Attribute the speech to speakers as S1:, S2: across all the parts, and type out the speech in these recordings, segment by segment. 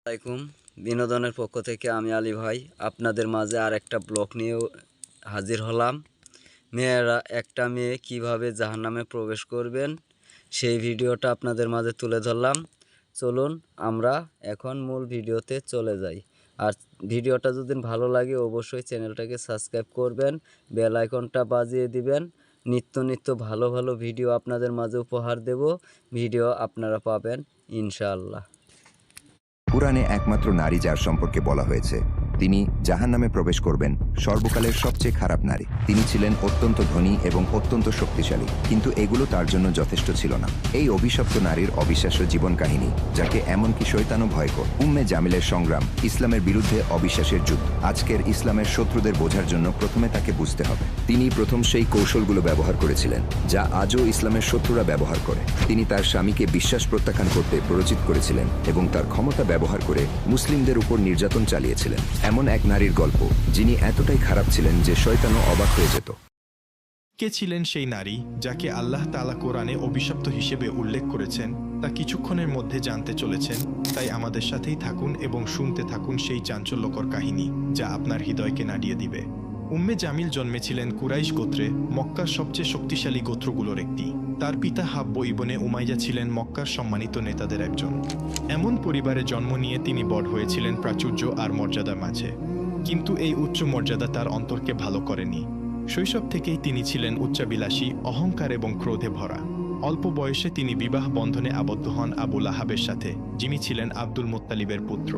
S1: আসসালামাইকুম। বিনোদনের পক্ষ থেকে আমি আলী ভাই আপনাদের মাঝে আর একটা ব্লগ নিয়ে হাজির হলাম। একটা মেয়ে কিভাবে জাহান্নামে প্রবেশ করবেন সেই ভিডিওটা আপনাদের মাঝে তুলে ধরলাম। চলুন আমরা এখন মূল ভিডিওতে চলে যাই। আর ভিডিওটা যদি ভালো লাগে অবশ্যই চ্যানেলটাকে সাবস্ক্রাইব করবেন, বেল আইকনটা বাজিয়ে দিবেন। নিত্য নিত্য ভালো ভালো ভিডিও আপনাদের মাঝে উপহার দেব। ভিডিও আপনারা পাবেন ইনশাআল্লাহ।
S2: কুরআনে একমাত্র নারী যার সম্পর্কে বলা হয়েছে তিনি জাহান্নামে প্রবেশ করবেন, সর্বকালের সবচেয়ে খারাপ নারী। তিনি ছিলেন অত্যন্ত ধনী এবং অত্যন্ত শক্তিশালী, কিন্তু এগুলো তার জন্য যথেষ্ট ছিল না। এই অভিশপ্ত নারীর অবিশ্বাস্য জীবন কাহিনী, যাকে এমনকি শয়তানও ভয় করে। উম্মে জামিলের সংগ্রাম, ইসলামের বিরুদ্ধে অবিশ্বাসের যুদ্ধ। আজকের ইসলামের শত্রুদের বোঝার জন্য প্রথমে তাকে বুঝতে হবে। তিনি প্রথম সেই কৌশলগুলো ব্যবহার করেছিলেন যা আজও ইসলামের শত্রুরা ব্যবহার করে। তিনি তার স্বামীকে বিশ্বাস প্রত্যাখ্যান করতে প্ররোচিত করেছিলেন এবং তার ক্ষমতা ব্যবহার করে মুসলিমদের উপর নির্যাতন চালিয়েছিলেন। এমন এক নারীর গল্প যিনি এতটাই খারাপ ছিলেন যে শয়তানও অবাক হয়ে যেত।
S3: কে ছিলেন সেই নারী যাকে আল্লাহ তাআলা কোরআনে অভিশপ্ত হিসেবে উল্লেখ করেছেন তা কিছুক্ষণের মধ্যে জানতে চলেছেন। তাই আমাদের সাথেই থাকুন এবং শুনতে থাকুন সেই চাঞ্চল্যকর কাহিনী যা আপনার হৃদয়কে নাড়িয়ে দিবে। উম্মে জামিল জন্মেছিলেন কুরাইশ গোত্রে, মক্কার সবচেয়ে শক্তিশালী গোত্রগুলোর একটি। তার পিতা হাব্ব ইবনে উমাইয়া ছিলেন মক্কার সম্মানিত নেতাদের একজন। এমন পরিবারে জন্ম নিয়ে তিনি বড় হয়েছিলেন প্রাচুর্য আর মর্যাদার মাঝে। কিন্তু এই উচ্চ মর্যাদা তার অন্তরকে ভালো করেনি। শৈশব থেকেই তিনি ছিলেন উচ্চাবিলাসী, অহংকার এবং ক্রোধে ভরা। অল্প বয়সে তিনি বিবাহ বন্ধনে আবদ্ধ হন আবু লাহাবের সাথে, যিনি ছিলেন আব্দুল মুত্তালিবের পুত্র।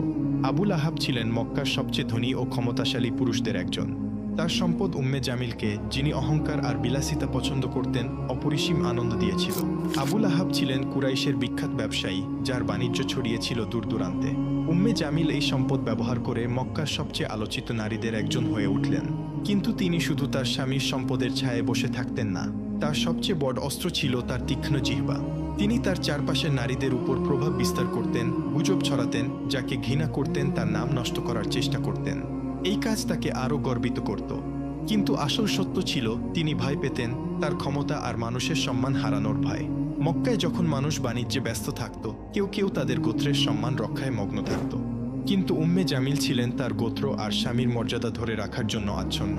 S3: আবু লাহাব ছিলেন মক্কার সবচেয়ে ধনী ও ক্ষমতাশালী পুরুষদের একজন। তার সম্পদ উম্মে জামিলকে, যিনি অহংকার আর বিলাসিতা পছন্দ করতেন, অপরিসীম আনন্দ দিয়েছিল। আবু লাহাব ছিলেন কুরাইশের বিখ্যাত ব্যবসায়ী, যার বাণিজ্য ছড়িয়েছিল দূর দূরান্তে। উম্মে জামিল এই সম্পদ ব্যবহার করে মক্কার সবচেয়ে আলোচিত নারীদের একজন হয়ে উঠলেন। কিন্তু তিনি শুধু তার স্বামীর সম্পদের ছায়ায় বসে থাকতেন না। তার সবচেয়ে বড় অস্ত্র ছিল তার তীক্ষ্ণ জিহ্বা। তিনি তার চারপাশের নারীদের উপর প্রভাব বিস্তার করতেন, গুজব ছড়াতেন, যাকে ঘৃণা করতেন তার নাম নষ্ট করার চেষ্টা করতেন। এই কাজ তাকে আরও গর্বিত করত। কিন্তু আসল সত্য ছিল, তিনি ভয় পেতেন, তার ক্ষমতা আর মানুষের সম্মান হারানোর ভয়। মক্কায় যখন মানুষ বাণিজ্যে ব্যস্ত থাকত, কেউ কেউ তাদের গোত্রের সম্মান রক্ষায় মগ্ন থাকত। কিন্তু উম্মে জামিল ছিলেন তার গোত্র আর স্বামীর মর্যাদা ধরে রাখার জন্য আচ্ছন্ন।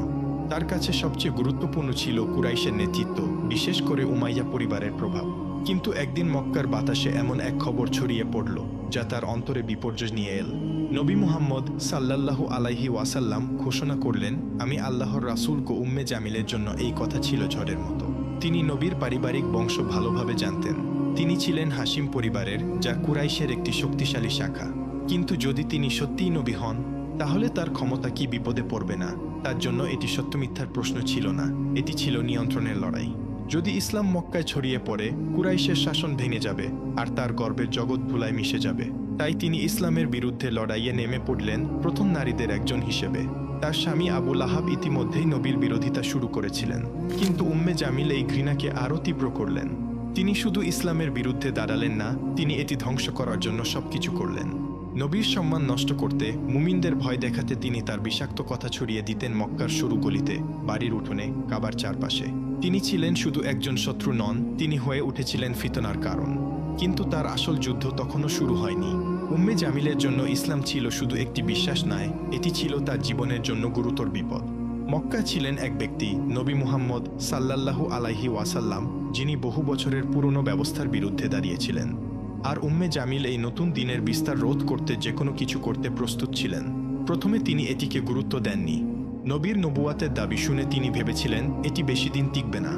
S3: তার কাছে সবচেয়ে গুরুত্বপূর্ণ ছিল কুরাইশের নেতৃত্ব, বিশেষ করে উমাইয়া পরিবারের প্রভাব। কিন্তু একদিন মক্কার বাতাসে এমন এক খবর ছড়িয়ে পড়ল যা তার অন্তরে বিপর্যয় নিয়ে এল। নবী মুহাম্মদ সাল্লাল্লাহু আলাইহি ওয়াসাল্লাম ঘোষণা করলেন, আমি আল্লাহর রাসূল। উম্মে জামিলের জন্য এই কথা ছিল ঝড়ের মতো। তিনি নবীর পারিবারিক বংশ ভালোভাবে জানতেন। তিনি ছিলেন হাশিম পরিবারের, যা কুরাইশের একটি শক্তিশালী শাখা। কিন্তু যদি তিনি সত্যিই নবী হন, তাহলে তার ক্ষমতা কি বিপদে পড়বে না? তার জন্য এটি সত্য মিথ্যার প্রশ্ন ছিল না, এটি ছিল নিয়ন্ত্রণের লড়াই। যদি ইসলাম মক্কায় ছড়িয়ে পড়ে, কুরাইশের শাসন ভেঙে যাবে আর তার গর্বের জগৎ ধুলায় মিশে যাবে। তাই তিনি ইসলামের বিরুদ্ধে লড়াইয়ে নেমে পড়লেন, প্রথম নারীদের একজন হিসেবে। তার স্বামী আবু লাহাব ইতিমধ্যেই নবীর বিরোধিতা শুরু করেছিলেন, কিন্তু উম্মে জামিল এই ঘৃণাকে আরও তীব্র করলেন। তিনি শুধু ইসলামের বিরুদ্ধে দাঁড়ালেন না, তিনি এটি ধ্বংস করার জন্য সবকিছু করলেন। নবীর সম্মান নষ্ট করতে, মুমিনদের ভয় দেখাতে তিনি তার বিষাক্ত কথা ছড়িয়ে দিতেন মক্কার সরু গলিতে, বাড়ির উঠোনে, কাবার চারপাশে। তিনি ছিলেন শুধু একজন শত্রু নন, তিনি হয়ে উঠেছিলেন ফিতনার কারণ। কিন্তু তার আসল যুদ্ধ তখনও শুরু হয়নি। উম্মে জামিলের জন্য ইসলাম ছিল শুধু একটি বিশ্বাস নয়, এটি ছিল তার জীবনের জন্য গুরুতর বিপদ। মক্কা ছিলেন এক ব্যক্তি, নবী মুহাম্মদ সাল্লাল্লাহু আলাইহি ওয়াসাল্লাম, যিনি বহু বছরের পুরনো ব্যবস্থার বিরুদ্ধে দাঁড়িয়েছিলেন। আর উম্মে জামিল এই নতুন দিনের বিস্তার রোধ করতে যে কোনো কিছু করতে প্রস্তুত ছিলেন। প্রথমে তিনি এটিকে গুরুত্ব দেননি। নবীর নবুয়াতের দাবি শুনে তিনি ভেবেছিলেন এটি বেশি দিন টিকবে না।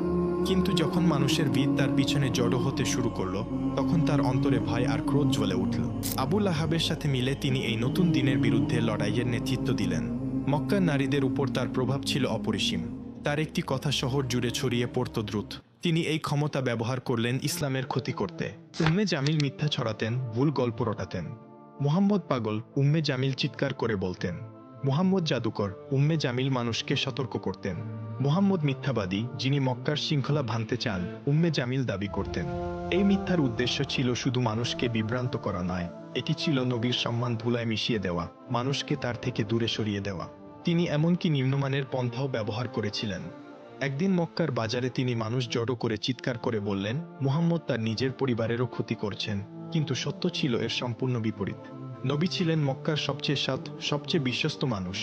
S3: কিন্তু যখন মানুষের ভিড় তার পিছনে জড়ো হতে শুরু করলো, তখন তার অন্তরে ভয় আর ক্রোধ জ্বলে উঠল। আবু লাহাবের সাথে মিলে তিনি এই নতুন দিনের বিরুদ্ধে লড়াইয়ের নেতৃত্ব দিলেন। মক্কার নারীদের উপর তার প্রভাব ছিল অপরিসীম। তার একটি কথা শহর জুড়ে ছড়িয়ে পড়ত দ্রুত। তিনি এই ক্ষমতা ব্যবহার করলেন ইসলামের ক্ষতি করতে। উম্মে জামিল মিথ্যা ছড়াতেন, ভুল গল্প রটাতেন। মুহাম্মদ পাগল, উম্মে জামিল চিৎকার করে বলতেন। মুহাম্মদ জাদুকর, উম্মে জামিল মানুষকে সতর্ক করতেন। মুহাম্মদ মিথ্যাবাদী, যিনি মক্কার শৃঙ্খলা ভাঙতে চান, উম্মে জামিল দাবি করতেন। এই মিথ্যার উদ্দেশ্য ছিল শুধু মানুষকে বিভ্রান্ত করা নয়, এটি ছিল নবীর সম্মান ধুলায় মিশিয়ে দেওয়া, মানুষকে তার থেকে দূরে সরিয়ে দেওয়া। তিনি এমনকি নিম্নমানের পন্থাও ব্যবহার করেছিলেন। একদিন মক্কার বাজারে তিনি মানুষ জড়ো করে চিৎকার করে বললেন, মুহাম্মদ তার নিজের পরিবারেরও ক্ষতি করছেন। কিন্তু সত্য ছিল এর সম্পূর্ণ বিপরীত। নবী ছিলেন মক্কার সবচেয়ে সৎ, সবচেয়ে বিশ্বস্ত মানুষ।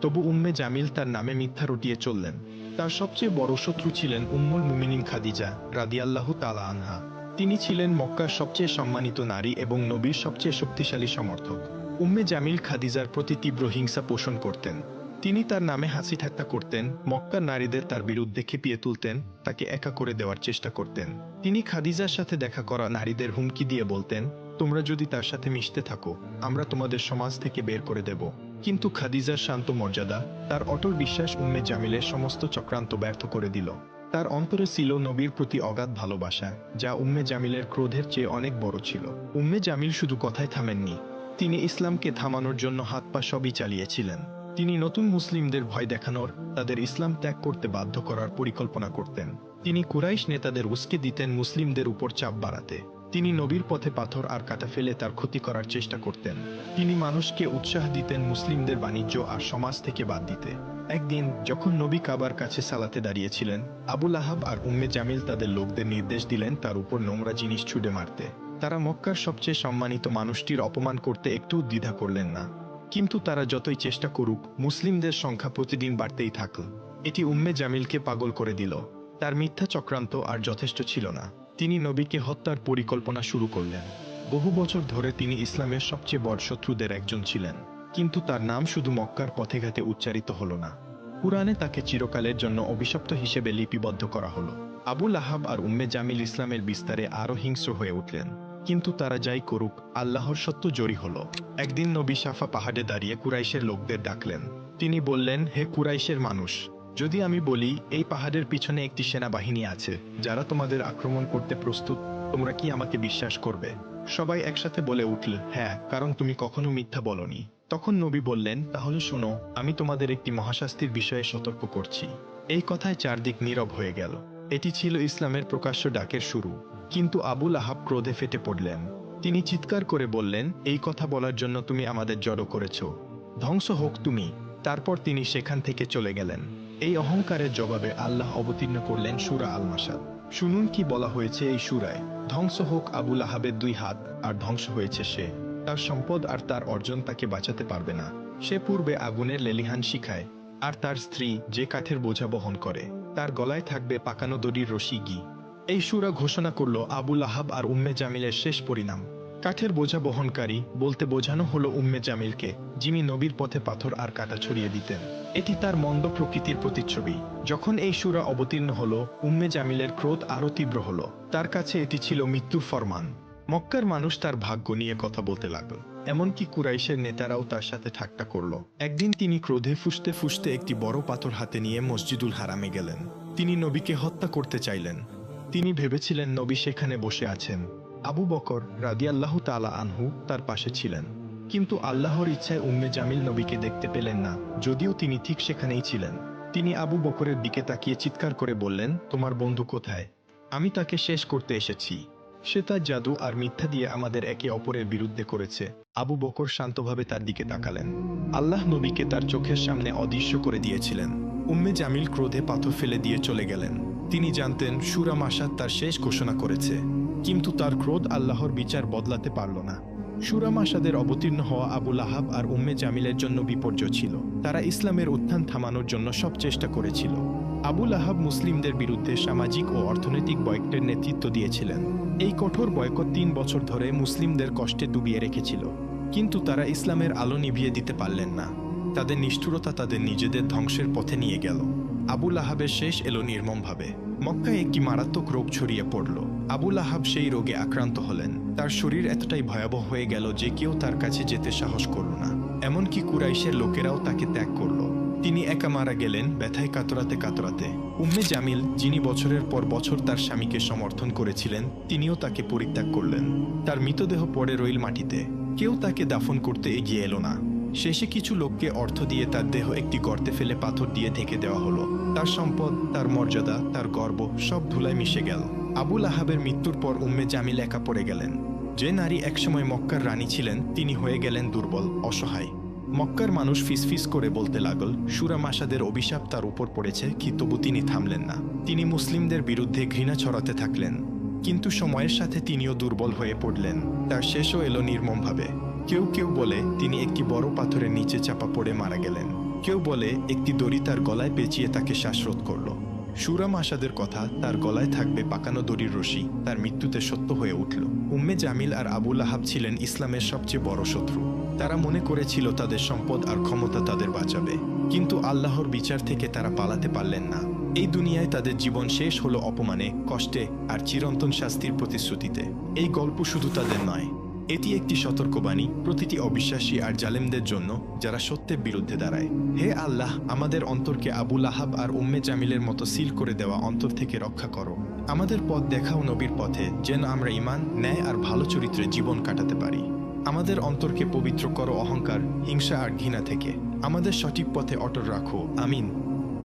S3: তবু উম্মে জামিল তার নামে মিথ্যা রটিয়ে চললেন। তার সবচেয়ে বড় শত্রু ছিলেন উম্মুল মুমিনিন খাদিজা রাদিয়াল্লাহু তাআলা আনহা। তিনি ছিলেন মক্কার সবচেয়ে সম্মানিত নারী এবং নবীর সবচেয়ে শক্তিশালী সমর্থক। উম্মে জামিল খাদিজার প্রতি তীব্র হিংসা পোষণ করতেন। তিনি তার নামে হাসি ঠাট্টা করতেন, মক্কার নারীদের তার বিরুদ্ধে খেপিয়ে তুলতেন, তাকে একা করে দেওয়ার চেষ্টা করতেন। তিনি খাদিজার সাথে দেখা করা নারীদের হুমকি দিয়ে বলতেন, তোমরা যদি তার সাথে মিশতে থাকো, আমরা তোমাদের সমাজ থেকে বের করে দেব। কিন্তু খাদিজার শান্ত মর্যাদা, তার অটল বিশ্বাস উম্মে জামিলের সমস্ত চক্রান্ত ব্যর্থ করে দিল। তার অন্তরে ছিল নবীর প্রতি অগাধ ভালোবাসা, যা উম্মে জামিলের ক্রোধের চেয়ে অনেক বড় ছিল। উম্মে জামিল শুধু কথায় থামেননি, তিনি ইসলামকে থামানোর জন্য হাত পা সবই চালিয়েছিলেন। তিনি নতুন মুসলিমদের ভয় দেখানোর, তাদের ইসলাম ত্যাগ করতে বাধ্য করার পরিকল্পনা করতেন। তিনি কুরাইশ নেতাদের উস্কে দিতেন মুসলিমদের উপর চাপ বাড়াতে। তিনি নবীর পথে পাথর আর কাঁটা ফেলে তার ক্ষতি করার চেষ্টা করতেন। তিনি মানুষকে উৎসাহ দিতেন মুসলিমদের বাণিজ্য আর সমাজ থেকে বাদ দিতে। একদিন যখন নবী কাবার কাছে সালাতে দাঁড়িয়েছিলেন, আবু লাহাব আর উম্মে জামিল তাদের লোকদের নির্দেশ দিলেন তার উপর নোংরা জিনিস ছুঁড়ে মারতে। তারা মক্কার সবচেয়ে সম্মানিত মানুষটির অপমান করতে একটু দ্বিধা করলেন না। কিন্তু তারা যতই চেষ্টা করুক, মুসলিমদের সংখ্যা প্রতিদিন বাড়তেই থাকল। এটি উম্মে জামিলকে পাগল করে দিল। তার মিথ্যা চক্রান্ত আর যথেষ্ট ছিল না। তিনি নবীকে হত্যার পরিকল্পনা শুরু করলেন। বহু বছর ধরে তিনি ইসলামের সবচেয়ে বড় শত্রুদের একজন ছিলেন, কিন্তু তার নাম শুধু মক্কার পথে ঘাটে উচ্চারিত হলো না, কুরআনে তাকে চিরকালের জন্য অভিশপ্ত হিসেবে লিপিবদ্ধ করা হলো। আবু লাহাব আর উম্মে জামিল ইসলামের বিস্তারে আরও হিংস্র হয়ে উঠলেন। কিন্তু তারা যাই করুক, আল্লাহর সত্য জয়ী হলো। একদিন নবী সাফা পাহাড়ে দাঁড়িয়ে কুরাইশের লোকদের ডাকলেন। তিনি বললেন, হে কুরাইশের মানুষ, যদি আমি বলি এই পাহাড়ের পিছনে একটি সেনাবাহিনী আছে যারা তোমাদের আক্রমণ করতে প্রস্তুত, তোমরা কি আমাকে বিশ্বাস করবে? সবাই একসাথে বলে উঠল, হ্যাঁ, কারণ তুমি কখনো মিথ্যা বলনি। তখন নবী বললেন, তাহলে শোনো, আমি তোমাদের একটি মহাশাস্তির বিষয়ে সতর্ক করছি। এই কথায় চারদিক নীরব হয়ে গেল। এটি ছিল ইসলামের প্রকাশ্য ডাকের শুরু। কিন্তু আবু লাহাব ক্রোধে ফেটে পড়লেন। তিনি চিৎকার করে বললেন, এই কথা বলার জন্য তুমি আমাদের জড়ো করেছ, ধ্বংস হোক তুমি। তারপর তিনি সেখান থেকে চলে গেলেন। এই অহংকারের জবাবে আল্লাহ অবতীর্ণ করলেন সূরা আল মাসাদ। শুনুন কি বলা হয়েছে এই সূরায়। ধ্বংস হোক আবু লাহাবের 2 হাত, আর ধ্বংস হয়েছে সে। তার সম্পদ আর তার অর্জন তাকে বাঁচাতে পারবে না। সে পূর্বে আগুনের লেলিহান শিখায়, আর তার স্ত্রী যে কাঠের বোঝা বহন করে, তার গলায় থাকবে পাকানো দড়ির রশি ঘি। এই সূরা ঘোষণা করল আবু লাহাব আর উম্মে জামিলের শেষ পরিণাম। কাঠের বোঝা বহনকারী বলতে বোঝানো হলো উম্মে জামিলকে, যিনি নবীর পথে পাথর আর কাঁটা ছড়িয়ে দিতেন। এটি তার মন্দ প্রকৃতির প্রতিচ্ছবি। যখন এই সূরা অবতীর্ণ হলো, উম্মে জামিলের ক্রোধ আরও তীব্র হলো। তার কাছে এটি ছিল মৃত্যুর ফরমান। মক্কার মানুষ তার ভাগ্য নিয়ে কথা বলতে লাগল। এমনকি কুরাইশের নেতারাও তার সাথে ঠাট্টা করল। একদিন তিনি ক্রোধে ফুঁসতে ফুঁসতে একটি বড় পাথর হাতে নিয়ে মসজিদুল হারামে গেলেন। তিনি নবীকে হত্যা করতে চাইলেন। তিনি ভেবেছিলেন নবী সেখানে বসে আছেন। আবু বকর রাদিয়াল্লাহু তাআলা আনহু তার পাশে ছিলেন। কিন্তু আল্লাহর ইচ্ছায় উম্মে জামিল নবীকে দেখতে পেলেন না, যদিও তিনি ঠিক সেখানেই ছিলেন। তিনি আবু বকরের দিকে তাকিয়ে চিৎকার করে বললেন, তোমার বন্ধু কোথায়? আমি তাকে শেষ করতে এসেছি। সে তার জাদু আর মিথ্যা দিয়ে আমাদের একে অপরের বিরুদ্ধে করেছে। আবু বকর শান্তভাবে তার দিকে তাকালেন। আল্লাহ নবীকে তার চোখের সামনে অদৃশ্য করে দিয়েছিলেন। উম্মে জামিল ক্রোধে পাথর ফেলে দিয়ে চলে গেলেন। তিনি জানতেন সূরা মাসাদ তার শেষ ঘোষণা করেছে, কিন্তু তার ক্রোধ আল্লাহর বিচার বদলাতে পারল না। সূরা মাসাদের অবতীর্ণ হওয়া আবু লাহাব আর উম্মে জামিলের জন্য বিপর্যয় ছিল। তারা ইসলামের উত্থান থামানোর জন্য সব চেষ্টা করেছিল। আবু লাহাব মুসলিমদের বিরুদ্ধে সামাজিক ও অর্থনৈতিক বয়কটের নেতৃত্ব দিয়েছিলেন। এই কঠোর বয়কট 3 বছর ধরে মুসলিমদের কষ্টে ডুবিয়ে রেখেছিল। কিন্তু তারা ইসলামের আলো নিভিয়ে দিতে পারলেন না। তাদের নিষ্ঠুরতা তাদের নিজেদের ধ্বংসের পথে নিয়ে গেল। আবু লাহাবের শেষ এলো নির্মমভাবে। মক্কায় একটি মারাত্মক রোগ ছড়িয়ে পড়ল। আবু লাহাব সেই রোগে আক্রান্ত হলেন। তার শরীর এতটাই ভয়াবহ হয়ে গেল যে কেউ তার কাছে যেতে সাহস করল না। এমনকি কুরাইশের লোকেরাও তাকে ত্যাগ করল। তিনি একা মারা গেলেন, ব্যথায় কাতরাতে কাতরাতে। উম্মে জামিল, যিনি বছরের পর বছর তার স্বামীকে সমর্থন করেছিলেন, তিনিও তাকে পরিত্যাগ করলেন। তার মৃতদেহ পড়ে রইল মাটিতে। কেউ তাকে দাফন করতে এগিয়ে এলো না। শেষে কিছু লোককে অর্থ দিয়ে তার দেহ একটি গর্তে ফেলে পাথর দিয়ে ঢেকে দেওয়া হলো। তার সম্পদ, তার মর্যাদা, তার গর্ব সব ধুলায় মিশে গেল। আবু লাহাবের মৃত্যুর পর উম্মে জামিল একা পড়ে গেলেন। যে নারী একসময় মক্কার রানী ছিলেন, তিনি হয়ে গেলেন দুর্বল, অসহায়। মক্কার মানুষ ফিসফিস করে বলতে লাগল, সূরা মাসাদের অভিশাপ তার উপর পড়েছে, কি তবু তিনি থামলেন না। তিনি মুসলিমদের বিরুদ্ধে ঘৃণা ছড়াতে থাকলেন। কিন্তু সময়ের সাথে তিনিও দুর্বল হয়ে পড়লেন। তার শেষও এলো নির্মমভাবে। কেউ কেউ বলে তিনি একটি বড় পাথরের নিচে চাপা পড়ে মারা গেলেন। কেউ বলে একটি দড়ি তার গলায় পেঁচিয়ে তাকে শ্বাসরোধ করল। সুরাম আসাদের কথা, তার গলায় থাকবে পাকানো দড়ির রশি, তার মৃত্যুতে সত্য হয়ে উঠল। উম্মে জামিল আর আবু লাহাব ছিলেন ইসলামের সবচেয়ে বড় শত্রু। তারা মনে করেছিল তাদের সম্পদ আর ক্ষমতা তাদের বাঁচাবে, কিন্তু আল্লাহর বিচার থেকে তারা পালাতে পারলেন না। এই দুনিয়ায় তাদের জীবন শেষ হলো অপমানে, কষ্টে আর চিরন্তন শাস্তির প্রতিশ্রুতিতে। এই গল্প শুধু তাদের নয়, এটি একটি সতর্কবাণী প্রতিটি অবিশ্বাসী আর জালেমদের জন্য যারা সত্যের বিরুদ্ধে দাঁড়ায়। হে আল্লাহ, আমাদের অন্তরকে আবু লাহাব আর উম্মে জামিলের মতো সিল করে দেওয়া অন্তর থেকে রক্ষা করো। আমাদের পথ দেখাও নবীর পথে, যেন আমরা ঈমান, ন্যায় আর ভালো চরিত্রে জীবন কাটাতে পারি। আমাদের অন্তরকে পবিত্র করো অহংকার, হিংসা আর ঘৃণা থেকে। আমাদের সঠিক পথে অটল রাখো। আমিন।